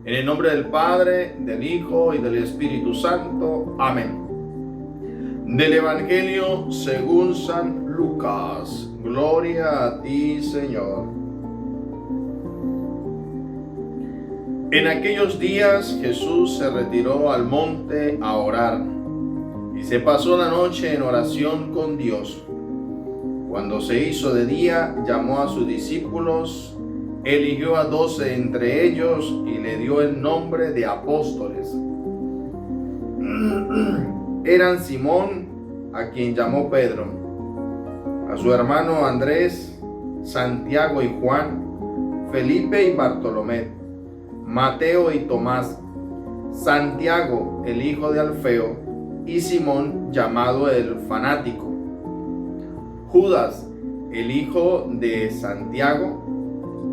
En el nombre del Padre, del Hijo y del Espíritu Santo. Amén. Del Evangelio según San Lucas. Gloria a ti, Señor. En aquellos días Jesús se retiró al monte a orar y se pasó la noche en oración con Dios. Cuando se hizo de día, llamó a sus discípulos, eligió a 12 entre ellos y le dio el nombre de apóstoles. Eran Simón, a quien llamó Pedro, a su hermano Andrés, Santiago y Juan, Felipe y Bartolomé, Mateo y Tomás, Santiago, el hijo de Alfeo, y Simón, llamado el fanático, Judas, el hijo de Santiago,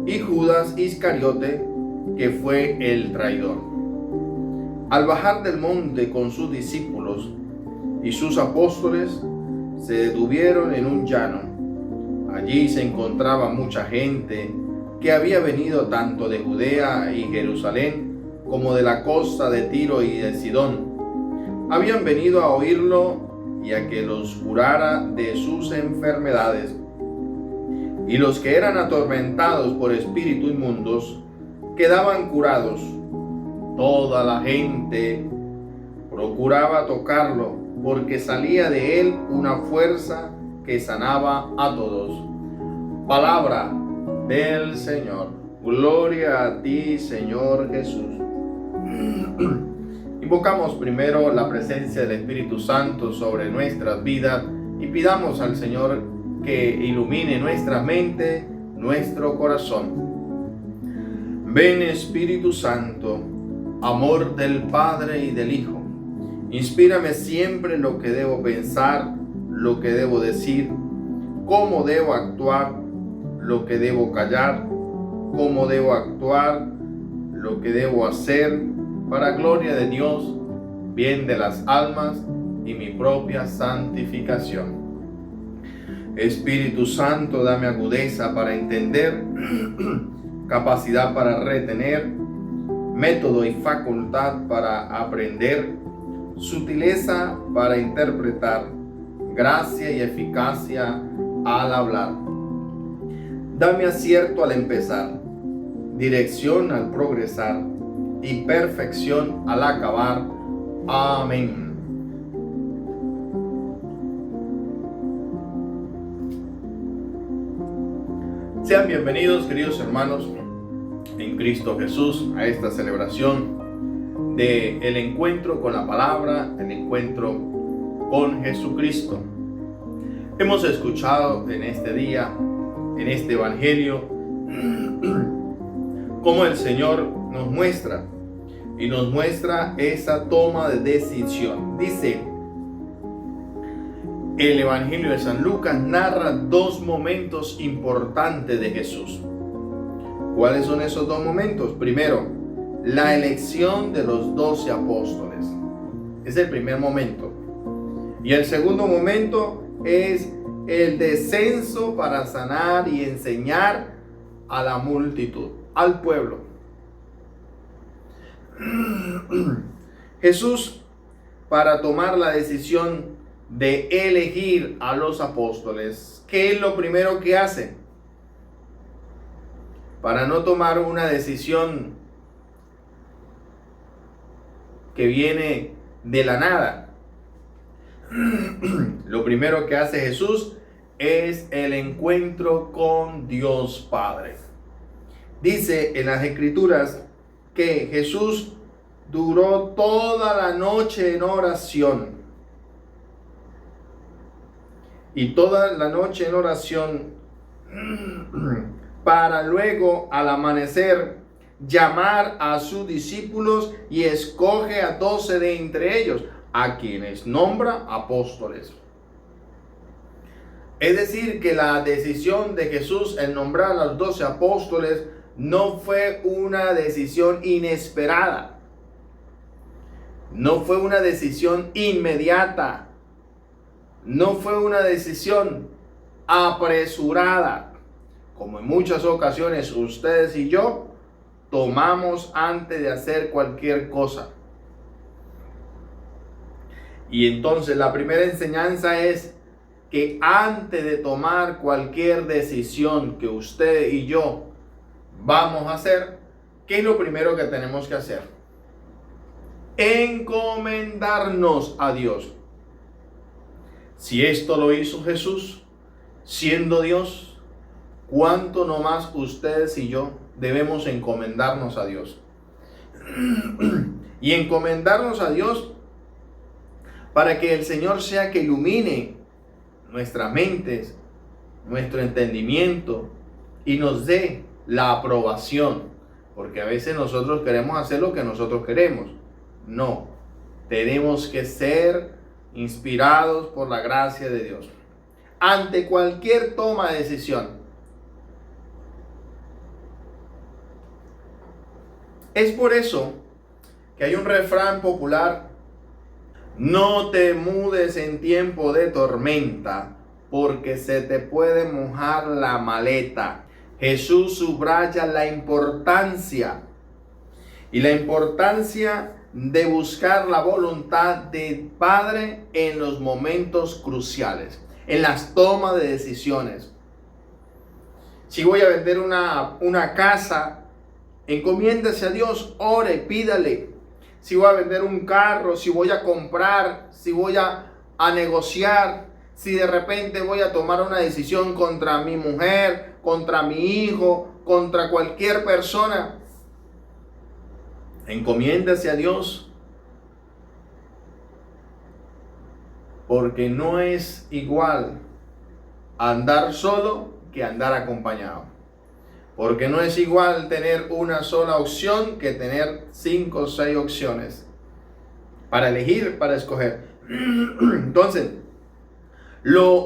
y Judas Iscariote, que fue el traidor. Al bajar del monte con sus discípulos y sus apóstoles, se detuvieron en un llano. Allí se encontraba mucha gente que había venido tanto de Judea y Jerusalén como de la costa de Tiro y de Sidón. Habían venido a oírlo y a que los curara de sus enfermedades. Y los que eran atormentados por espíritus inmundos quedaban curados. Toda la gente procuraba tocarlo, porque salía de él una fuerza que sanaba a todos. Palabra del Señor. Gloria a ti, Señor Jesús. Invocamos primero la presencia del Espíritu Santo sobre nuestras vidas y pidamos al Señor que ilumine nuestra mente, nuestro corazón. Ven, Espíritu Santo, amor del Padre y del Hijo. Inspírame siempre lo que debo pensar, lo que debo decir, cómo debo actuar, lo que debo callar, cómo debo actuar, lo que debo hacer, para gloria de Dios, bien de las almas y mi propia santificación. Espíritu Santo, dame agudeza para entender, capacidad para retener, método y facultad para aprender, sutileza para interpretar, gracia y eficacia al hablar. Dame acierto al empezar, dirección al progresar y perfección al acabar. Amén. Sean bienvenidos, queridos hermanos, en Cristo Jesús, a esta celebración del encuentro con la palabra, el encuentro con Jesucristo. Hemos escuchado en este día, en este evangelio, cómo el Señor nos muestra esa toma de decisión. Dice, el Evangelio de San Lucas narra dos momentos importantes de Jesús. ¿Cuáles son esos dos momentos? Primero, la elección de los 12 apóstoles. Es el primer momento. Y el segundo momento es el descenso para sanar y enseñar a la multitud, al pueblo. Jesús, para tomar la decisión de elegir a los apóstoles, ¿qué es lo primero que hace? Para no tomar una decisión que viene de la nada, lo primero que hace Jesús es el encuentro con Dios Padre. Dice en las Escrituras que Jesús duró toda la noche en oración. Y toda la noche en oración, para luego al amanecer llamar a sus discípulos y escoge a 12 de entre ellos, a quienes nombra apóstoles. Es decir, que la decisión de Jesús en nombrar a los 12 apóstoles no fue una decisión inesperada, no fue una decisión inmediata, no fue una decisión apresurada, como en muchas ocasiones ustedes y yo tomamos antes de hacer cualquier cosa. Y entonces la primera enseñanza es que antes de tomar cualquier decisión que usted y yo vamos a hacer, ¿qué es lo primero que tenemos que hacer? Encomendarnos a Dios. Si esto lo hizo Jesús, siendo Dios, ¿cuánto no más ustedes y yo debemos encomendarnos a Dios? Y encomendarnos a Dios para que el Señor sea que ilumine nuestras mentes, nuestro entendimiento y nos dé la aprobación. Porque a veces nosotros queremos hacer lo que nosotros queremos. No, tenemos que ser inspirados por la gracia de Dios. Ante cualquier toma de decisión. Es por eso que hay un refrán popular: no te mudes en tiempo de tormenta, porque se te puede mojar la maleta. Jesús subraya la importancia de buscar la voluntad del Padre en los momentos cruciales, en las tomas de decisiones. Si voy a vender una casa, encomiéndese a Dios, ore, pídale. Si voy a vender un carro, si voy a comprar, si voy a negociar, si de repente voy a tomar una decisión contra mi mujer, contra mi hijo, contra cualquier persona, encomiéndese a Dios, porque no es igual andar solo que andar acompañado. Porque no es igual tener una sola opción que tener 5 o 6 opciones para elegir, para escoger. Entonces,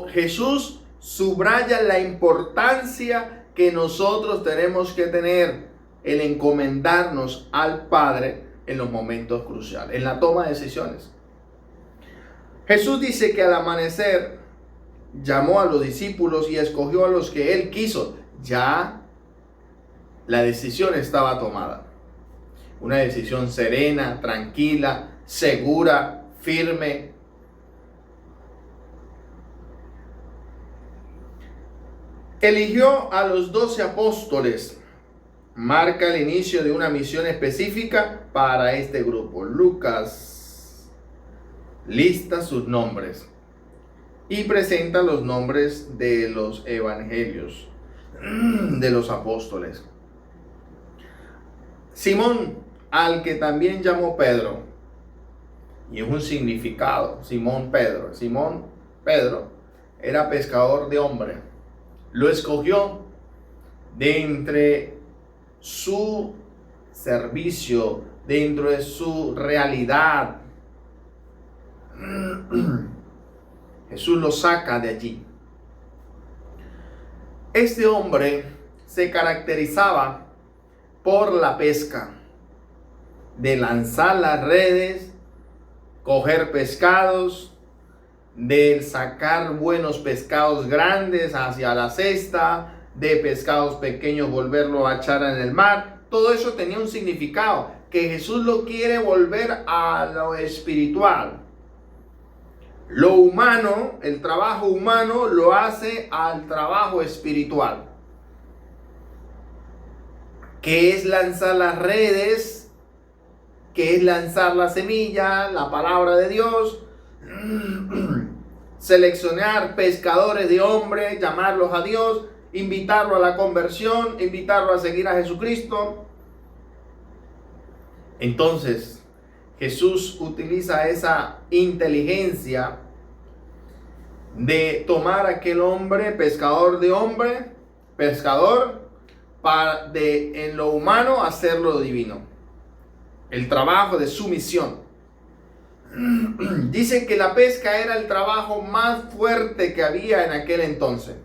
Jesús subraya la importancia que nosotros tenemos que tener el encomendarnos al Padre en los momentos cruciales, en la toma de decisiones. Jesús dice que al amanecer llamó a los discípulos y escogió a los que él quiso. Ya la decisión estaba tomada. Una decisión serena, tranquila, segura, firme. Eligió a los 12 apóstoles. Marca el inicio de una misión específica para este grupo. Lucas lista sus nombres y presenta los nombres de los evangelios de los apóstoles. Simón, al que también llamó Pedro, y es un significado, Simón Pedro era pescador de hombres. Lo escogió de entre su servicio, dentro de su realidad. Jesús lo saca de allí. Este hombre se caracterizaba por la pesca, de lanzar las redes, coger pescados, de sacar buenos pescados grandes hacia la cesta, de pescados pequeños volverlo a echar en el mar. Todo eso tenía un significado, que Jesús lo quiere volver a lo espiritual. Lo humano, el trabajo humano lo hace al trabajo espiritual, que es lanzar las redes, que es lanzar la semilla, la palabra de Dios, seleccionar pescadores de hombres, llamarlos a Dios, invitarlo a la conversión, invitarlo a seguir a Jesucristo. Entonces, Jesús utiliza esa inteligencia de tomar a aquel hombre, pescador de hombre, para en lo humano hacerlo divino. El trabajo de su misión. Dice que la pesca era el trabajo más fuerte que había en aquel entonces.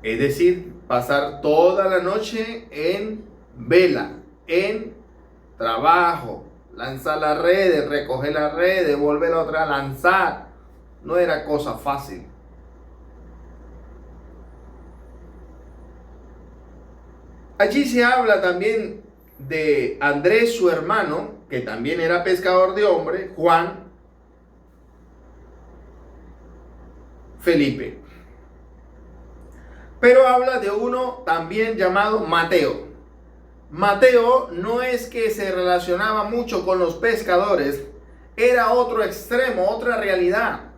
Es decir, pasar toda la noche en vela, en trabajo, lanzar las redes, recoger las redes, volver a otra a lanzar. No era cosa fácil. Allí se habla también de Andrés, su hermano, que también era pescador de hombres, Juan, Felipe. Pero habla de uno también llamado Mateo. Mateo no es que se relacionaba mucho con los pescadores, era otro extremo, otra realidad,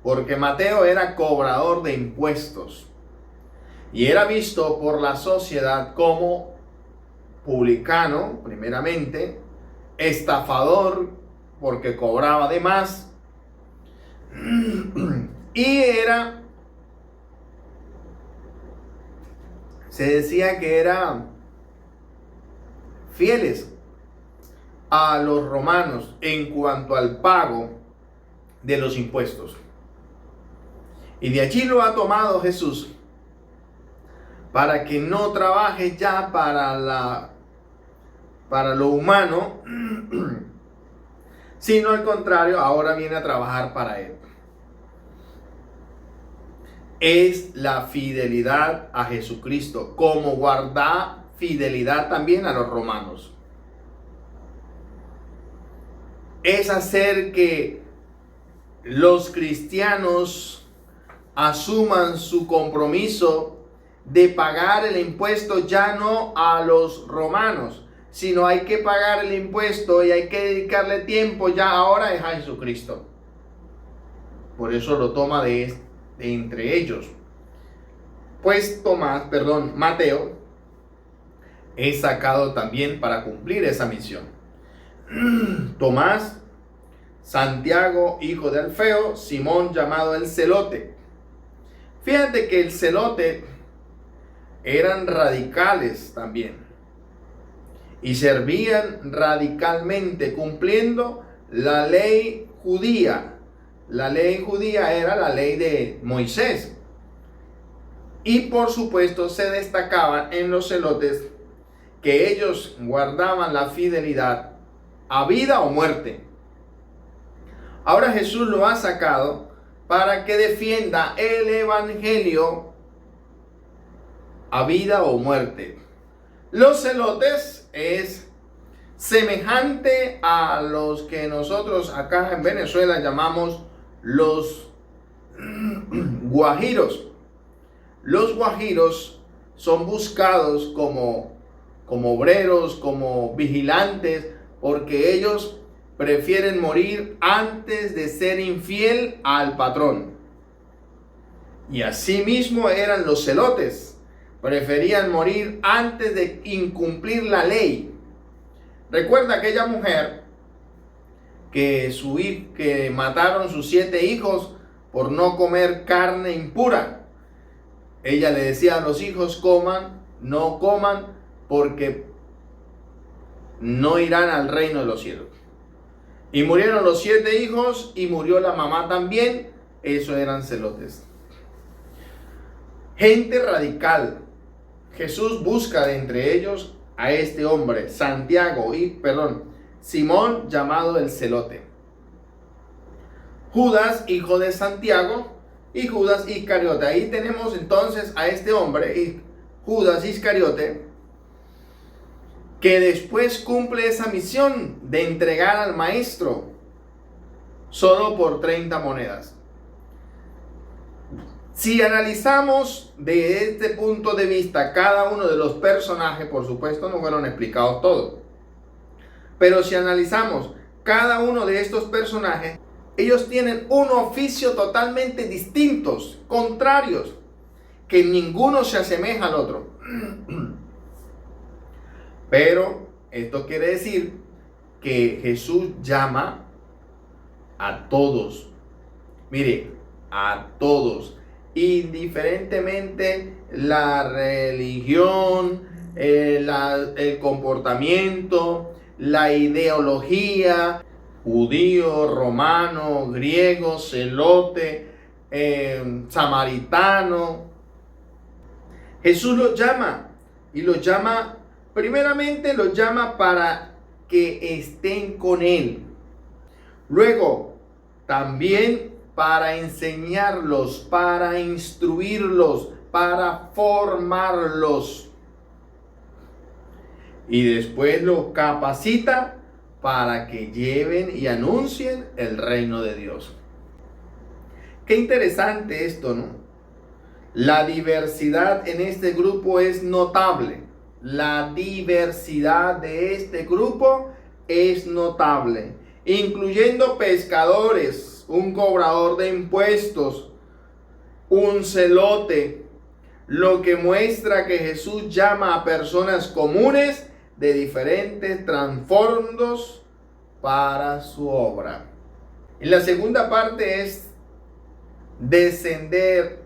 porque Mateo era cobrador de impuestos y era visto por la sociedad como publicano, primeramente, estafador, porque cobraba de más, y se decía que era fieles a los romanos en cuanto al pago de los impuestos. Y de allí lo ha tomado Jesús para que no trabaje ya para lo humano, sino al contrario, ahora viene a trabajar para él. Es la fidelidad a Jesucristo, como guarda fidelidad también a los romanos. Es hacer que los cristianos asuman su compromiso de pagar el impuesto ya no a los romanos, sino hay que pagar el impuesto y hay que dedicarle tiempo ya ahora es a Jesucristo. Por eso lo toma de entre ellos. Pues Mateo es sacado también para cumplir esa misión. Tomás, Santiago, hijo de Alfeo, Simón llamado el Celote. Fíjate que el Celote eran radicales también y servían radicalmente cumpliendo la ley judía. La ley judía era la ley de Moisés. Y por supuesto se destacaban en los celotes que ellos guardaban la fidelidad a vida o muerte. Ahora Jesús lo ha sacado para que defienda el evangelio a vida o muerte. Los celotes es semejante a los que nosotros acá en Venezuela llamamos los guajiros. Los guajiros son buscados como obreros, como vigilantes, porque ellos prefieren morir antes de ser infiel al patrón. Y así mismo eran los celotes. Preferían morir antes de incumplir la ley. Recuerda aquella mujer que mataron sus 7 hijos por no comer carne impura. Ella le decía a los hijos: no coman, porque no irán al reino de los cielos. Y murieron los 7 hijos y murió la mamá también. Eso eran celotes. Gente radical. Jesús busca de entre ellos a este hombre, Simón llamado el Celote. Judas, hijo de Santiago, y Judas Iscariote. Ahí tenemos entonces a este hombre, Judas Iscariote, que después cumple esa misión de entregar al maestro solo por 30 monedas. Si analizamos de este punto de vista cada uno de los personajes, por supuesto no fueron explicados todos, pero si analizamos cada uno de estos personajes, ellos tienen un oficio totalmente distintos, contrarios, que ninguno se asemeja al otro. Pero esto quiere decir que Jesús llama a todos. Mire, a todos. Indiferentemente la religión, el comportamiento, la ideología, judío, romano, griego, celote, samaritano. Jesús los llama y los llama, primeramente los llama para que estén con Él. Luego, también para enseñarlos, para instruirlos, para formarlos. y después los capacita para que lleven y anuncien el reino de Dios. Qué interesante esto, ¿no? La diversidad en este grupo es notable. La diversidad de este grupo es notable, incluyendo pescadores, un cobrador de impuestos, un celote, lo que muestra que Jesús llama a personas comunes de diferentes trasfondos para su obra. Y la segunda parte es descender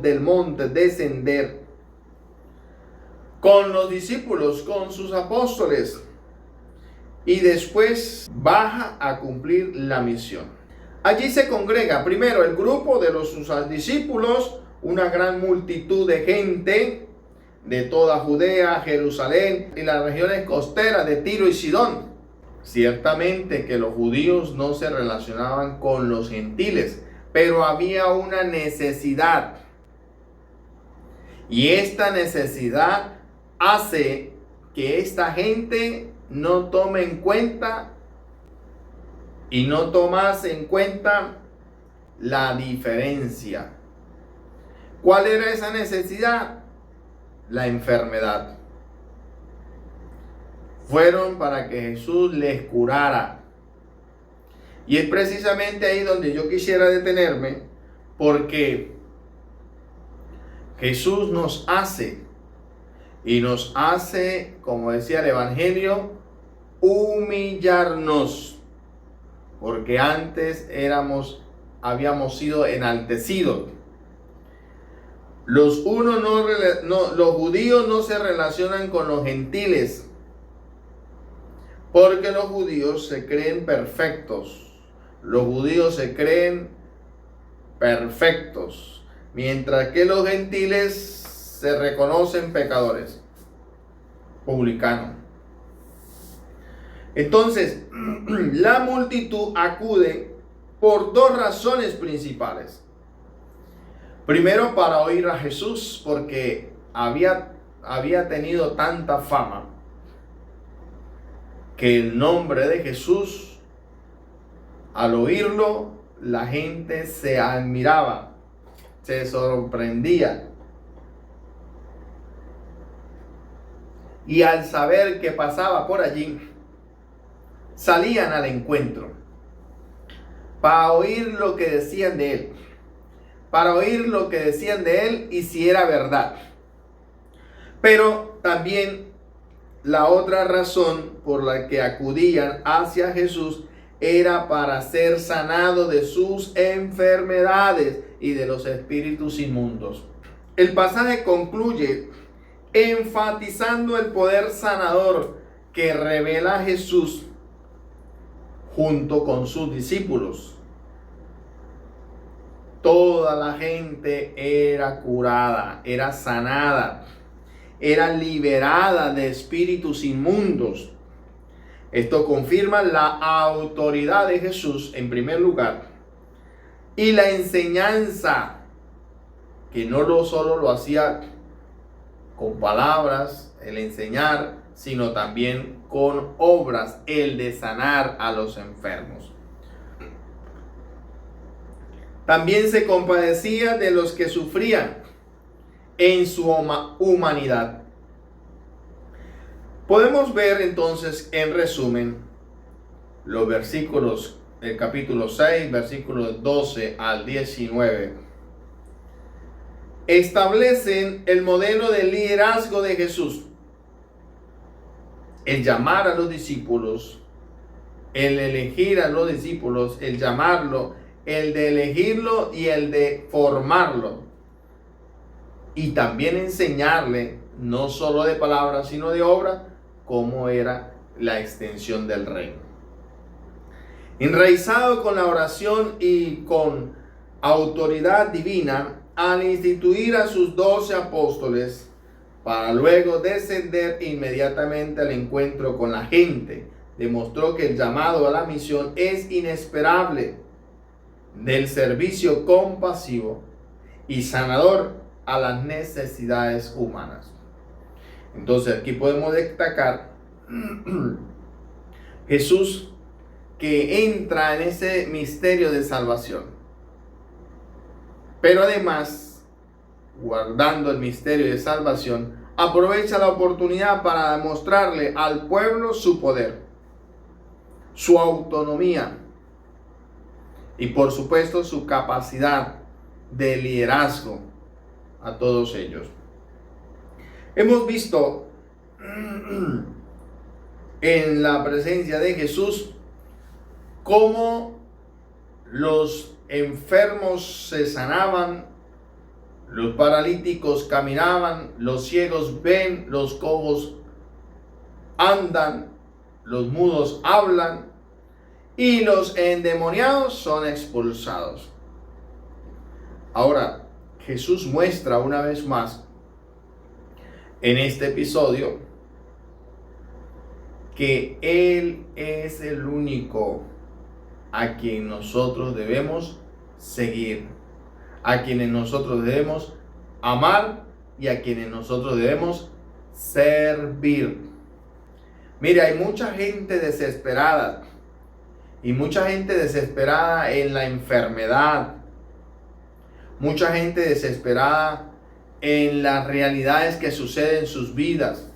del monte, descender con los discípulos, con sus apóstoles, y después baja a cumplir la misión. Allí se congrega primero el grupo de sus discípulos, una gran multitud de gente de toda Judea, Jerusalén y las regiones costeras de Tiro y Sidón. Ciertamente que los judíos no se relacionaban con los gentiles, pero había una necesidad. Y esta necesidad hace que esta gente no tome en cuenta y no tomase en cuenta la diferencia. ¿Cuál era esa necesidad? La enfermedad. Fueron para que Jesús les curara. Y es precisamente ahí donde yo quisiera detenerme, porque Jesús nos hace, como decía el Evangelio, humillarnos, porque antes habíamos sido enaltecidos. Los judíos no se relacionan con los gentiles, porque los judíos se creen perfectos. Los judíos se creen perfectos, mientras que los gentiles se reconocen pecadores, publicanos. Entonces, la multitud acude por dos razones principales. Primero, para oír a Jesús, porque había tenido tanta fama que el nombre de Jesús, al oírlo, la gente se admiraba, se sorprendía. Y al saber que pasaba por allí, salían al encuentro para oír lo que decían de él. Para oír lo que decían de él y si era verdad. Pero también la otra razón por la que acudían hacia Jesús era para ser sanado de sus enfermedades y de los espíritus inmundos. El pasaje concluye enfatizando el poder sanador que revela Jesús junto con sus discípulos. Toda la gente era curada, era sanada, era liberada de espíritus inmundos. Esto confirma la autoridad de Jesús en primer lugar y la enseñanza, que no solo lo hacía con palabras, el enseñar, sino también con obras, el de sanar a los enfermos. También se compadecía de los que sufrían en su humanidad. Podemos ver entonces en resumen los versículos del capítulo 6, versículos 12 al 19. Establecen el modelo de liderazgo de Jesús. El llamar a los discípulos, el elegir a los discípulos, el llamarlo, el de elegirlo y el de formarlo. Y también enseñarle, no solo de palabras, sino de obra, cómo era la extensión del reino. Enraizado con la oración y con autoridad divina, al instituir a sus 12 apóstoles, para luego descender inmediatamente al encuentro con la gente, demostró que el llamado a la misión es inesperable, del servicio compasivo y sanador a las necesidades humanas. Entonces aquí podemos destacar Jesús que entra en ese misterio de salvación. Pero además, guardando el misterio de salvación, aprovecha la oportunidad para demostrarle al pueblo su poder, su autonomía y por supuesto su capacidad de liderazgo a todos ellos. Hemos visto en la presencia de Jesús cómo los enfermos se sanaban, los paralíticos caminaban, los ciegos ven, los cojos andan, los mudos hablan y los endemoniados son expulsados. Ahora, Jesús muestra una vez más en este episodio que Él es el único a quien nosotros debemos seguir, a quienes nosotros debemos amar y a quienes nosotros debemos servir. Mire, hay mucha gente desesperada y mucha gente desesperada en la enfermedad, mucha gente desesperada en las realidades que suceden en sus vidas,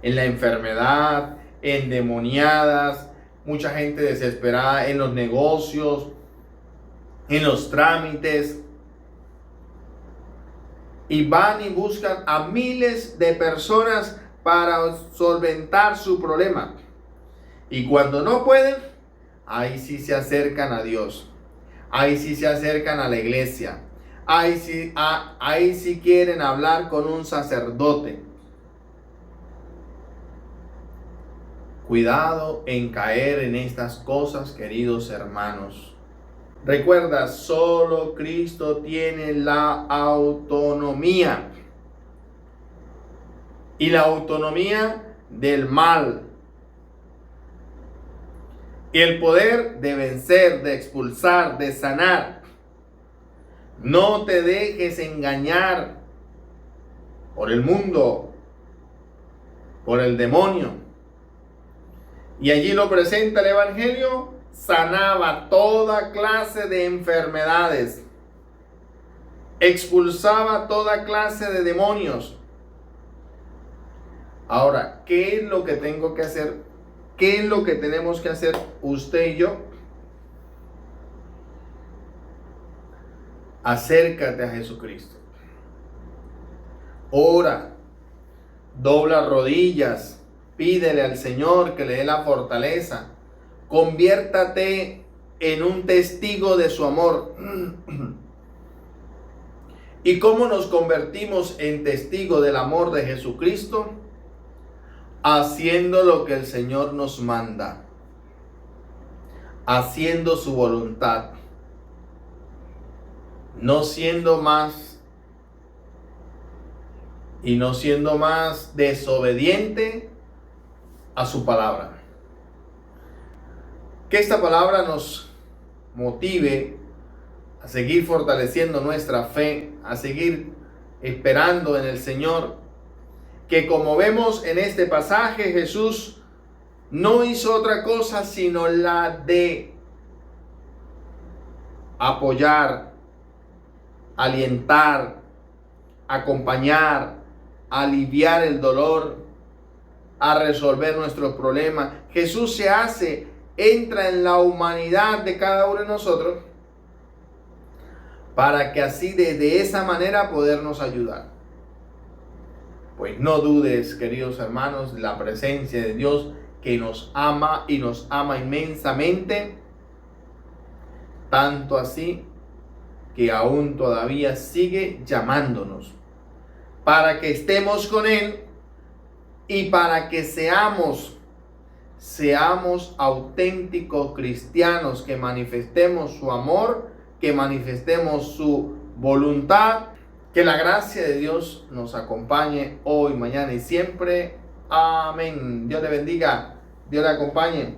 en la enfermedad, endemoniadas, mucha gente desesperada en los negocios, en los trámites, y van y buscan a miles de personas para solventar su problema. Y cuando no pueden, ahí sí se acercan a Dios, ahí sí se acercan a la iglesia, ahí sí quieren hablar con un sacerdote. Cuidado en caer en estas cosas, queridos hermanos. Recuerda, solo Cristo tiene la autonomía. Y la autonomía del mal. Y el poder de vencer, de expulsar, de sanar. No te dejes engañar por el mundo, por el demonio. Y allí lo presenta el Evangelio, sanaba toda clase de enfermedades, expulsaba toda clase de demonios. Ahora, ¿qué es lo que tengo que hacer? ¿Qué es lo que tenemos que hacer usted y yo? Acércate a Jesucristo. Ora, dobla rodillas. Pídele al Señor que le dé la fortaleza. Conviértate en un testigo de su amor. ¿Y cómo nos convertimos en testigo del amor de Jesucristo? Haciendo lo que el Señor nos manda. Haciendo su voluntad. No siendo más y no siendo más desobediente a su palabra. Que esta palabra nos motive a seguir fortaleciendo nuestra fe, a seguir esperando en el Señor, que como vemos en este pasaje, Jesús no hizo otra cosa sino la de apoyar, alientar, acompañar, aliviar el dolor, a resolver nuestros problemas. Jesús entra en la humanidad de cada uno de nosotros para que así de esa manera podernos ayudar. Pues no dudes, queridos hermanos, la presencia de Dios que nos ama y nos ama inmensamente, tanto así que aún todavía sigue llamándonos para que estemos con Él y para que seamos auténticos cristianos, que manifestemos su amor, que manifestemos su voluntad. Que la gracia de Dios nos acompañe hoy, mañana y siempre. Amén. Dios le bendiga, Dios le acompañe.